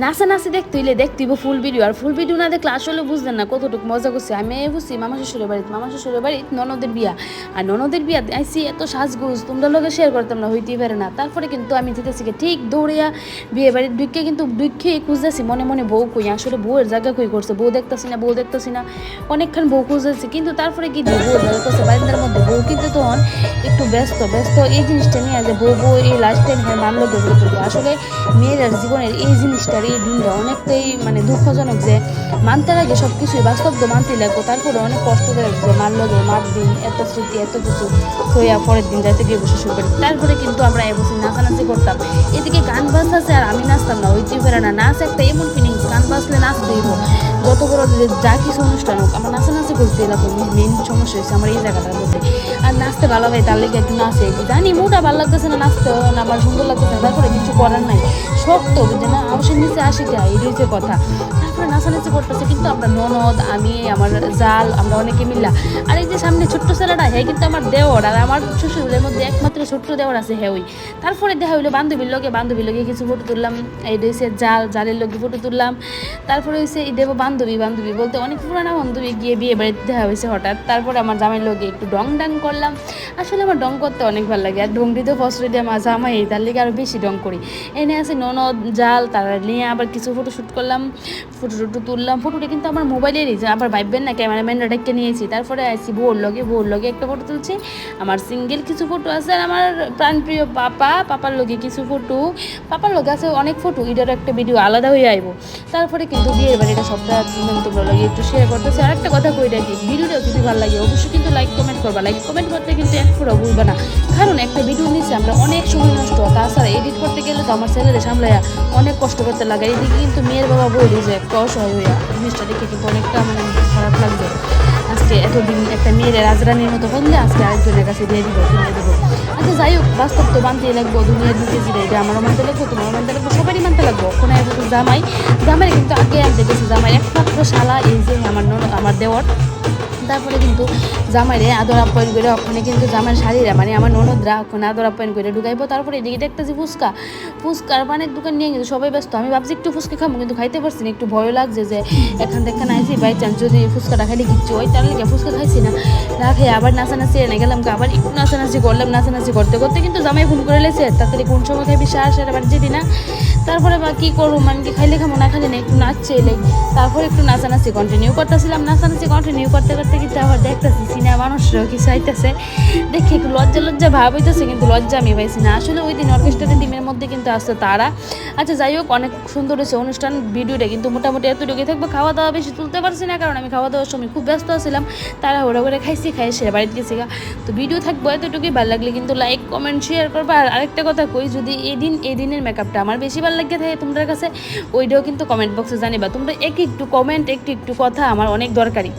নাচানাচি দেখতেইব full video, আর full video না দেখলে আসলে বুঝলেন না কতটুকু মজা করছে। আমি বুঝছি মামা শ্বশুরের বাড়িতে ননদের বিয়া, আর ননদের বিয়া আইসি এত সাজগুজ তোমরা লোকে শেয়ার করতাম না, হইতেই পারে না। তারপরে কিন্তু আমি যেতেছি ঠিক দৌড়িয়া বিয়ে বাড়ির দুঃখে খুঁজতেছি মনে মনে বউ কই, আসলে বউয়ের জায়গা কই করছে, বউ দেখতেছি না অনেকক্ষণ বউ খুঁজেছি, কিন্তু তারপরে কি বউ জায়গা করছে বারিন্দার মধ্যে। বউ কিন্তু তখন একটু ব্যস্ত এই জিনিসটা নিয়ে যে বউ এই লাস্ট টাইম মানলো গেছিল। আসলে মেয়ের জীবনের এই জিনিসটার এই দিনটা অনেকটাই মানে দুঃখজনক, যে মানতে লাগে সব কিছুই বাস্তব তো মানতেই লাগবো, তারপরে অনেক কষ্ট করে যে মানলো গে মার দিন এত স্মৃতি এত কিছু হইয়া পরের দিন যাইতে গিয়ে বসে শুরু করি। তারপরে কিন্তু আমরা এবছর নাচানাচি করতাম, এদিকে গান বাজতেছে আর আমি নাচতাম না, হইতেই পারে না। নাচ একটা এমন ফিলিংস, গান বাজলে নাচ দিব, যত বড় যা কিছু অনুষ্ঠান হোক আমার নাচানাচি করতে লাগবে। মেন সমস্যা হয়েছে আমার এই জায়গাটার মধ্যে, আর নাচতে ভালো হয় তার লেগে একটু নাচে জানি মোটা ভালো লাগতেছে না, নাচতে না আমার সুন্দর লাগতেছে না, তারপরে কিছু করার নাই, শক্ত বুঝে না অবশ্যই নিচে আসিটা এই রয়েছে কথা। তারপরে নাচানাচি করতেছে কিন্তু আমরা ননদ আমি আমার জাল আমরা অনেকে মিল্লা, আর এই যে সামনে ছোট্ট ছেলেটা হ্যাঁ কিন্তু আমার দেওর, আর আমার শ্বশুরের মধ্যে একমাত্র ছোট্ট দেওর আছে হ্যাঁ। তারপরে দেখা হইলো বান্ধবীর লগে কিছু ফটো তুললাম, এই হয়েছে জালের লগে ফটো তুললাম। তারপরে হয়েছে এই দেব বান্ধবী বলতে অনেক পুরানা বান্ধবী গিয়ে বিয়ে বাড়িতে দেখা হয়েছে হঠাৎ। তারপরে আমার জামাইয়ের লগে একটু ডং করলাম, আসলে আমার ডং করতে অনেক ভালো লাগে, আর ডং দিতে ফসল দিয়ে আমার জামাই তার লেগে আরও বেশি ডং করি। এনে আছে ননদ জাল তারা নিয়ে আবার কিছু ফটোশ্যুট করলাম, ফটো তুললাম। ফটোটা কিন্তু আমার মোবাইলেরই, যে আবার ভাববেন না ক্যামেরাম্যানরা ডেকে নিয়েছি। তারপরে আসছি বউর লগে একটা ফটো তুলছি, আমার সিঙ্গেল কিছু ফটো আছে, আর আমার প্রাণপ্রিয় পাপার লগে কিছু ফটো, পাপার লগে আছে অনেক ফটো, এটার একটা ভিডিও আলাদা হয়ে আইব। তারপরে কিন্তু বিয়ের বাড়িটা সবটা তোমরা লগে একটু শেয়ার করতেছি। আর একটা কথা কই রাখি, ভিডিওটা যদি ভালো লাগে অবশ্যই কিন্তু লাইক কমেন্ট করবা, লাইক কমেন্ট করতে কিন্তু এক ফোঁটা ভুলবা না, কারণ একটা ভিডিও নিচ্ছে আমরা অনেক সময় নষ্ট, তাছাড়া এডিট করতে গেলে তো আমার ছেলেদের সামলাইয়া অনেক কষ্ট করতে লাগে। এদিকে কিন্তু মেয়ের বাবা বলি যে একটা অসহায় হইয়া, জিনিসটা দেখে কিন্তু অনেকটা মানে খারাপ লাগছে। আজকে এতদিন একটা মেয়ের রাজরানীর মতো বললে আজকে আরেকজনের কাছে দিয়ে দিব কিনে দেবো। আচ্ছা যাই হোক, বাস্তব তো মানতেই লাগবো, দুনিয়ার দিকে জিরে এটা আমারও মানতে লাগবো তোমারও মানতে লাগবো সবারই মানতে লাগবো। ওখানে জামাই কিন্তু আগে আনতে গেছে, জামাই একমাত্র শালা এই যে আমার দেওয়ার। তারপরে কিন্তু জামাইরে আদর আপ্যায়ন করে ওখানে কিন্তু জামাইয়ের শাড়িরা মানে আমার ননদরা ওখানে আদর আপ্যায়ন করে ঢুকাইবো। তারপরে এদিকে দেখতেছি ফুচকার পানের দোকান নিয়ে কিন্তু সবাই ব্যস্ত। আমি ভাবছি একটু ফুচকা খাবো, কিন্তু খাইতে পারছি না, একটু ভয় লাগছে যে এখান থেকে আইসি বাই চান্স যদি ফুচকাটা খাইলে কিচ্ছু ওই তার লেগে ফুচকা খাইছি না, রাখে আবার নাচানাচি এনে গেলাম, আবার একটু নাচানাচি করলাম। নাচানাচি করতে করতে কিন্তু জামাই ফোন করে লেছে তাড়াতাড়ি কোন সময় খাইবি সারা বাড়ি যেতি না। তারপরে বা কী করবো, আমি কি খাইলে খাবো না খাইলে না, একটু নাচছে এলে। তারপরে একটু নাচানাচি কন্টিনিউ করতেছিলাম, কন্টিনিউ করতে কিন্তু আবার দেখতেছি সিনেমা মানুষরাও কিছু আইতেছে, দেখি একটু লজ্জা ভাব হইতেছে, কিন্তু লজ্জা আমি পাইছি না। আসলে ওই দিন অর্কেস্ট্রার টিমের মধ্যে কিন্তু আসছে তারা। আচ্ছা যাই হোক, অনেক সুন্দর হয়েছে অনুষ্ঠান, ভিডিওটা কিন্তু মোটামুটি এতটুকুই থাকবে। খাওয়া দাওয়া বেশি তুলতে পারছি না, কারণ আমি খাওয়া দাওয়ার সময় খুব ব্যস্ত ছিলাম, তারা ওরা করে খাই সে বাড়িতে গেছে গা। তো ভিডিও থাকবো এতটুকুই, ভালো লাগলে কিন্তু লাইক কমেন্ট শেয়ার করবা। আর আরেকটা কথা কই, যদি এই দিনের মেকআপটা আমার বেশি ভালো লাগে থাকে তোমাদের কাছে, ওইটাও কিন্তু কমেন্ট বক্সে জানিবা। তোমরা একটু কমেন্ট একটু কথা আমার অনেক দরকারি।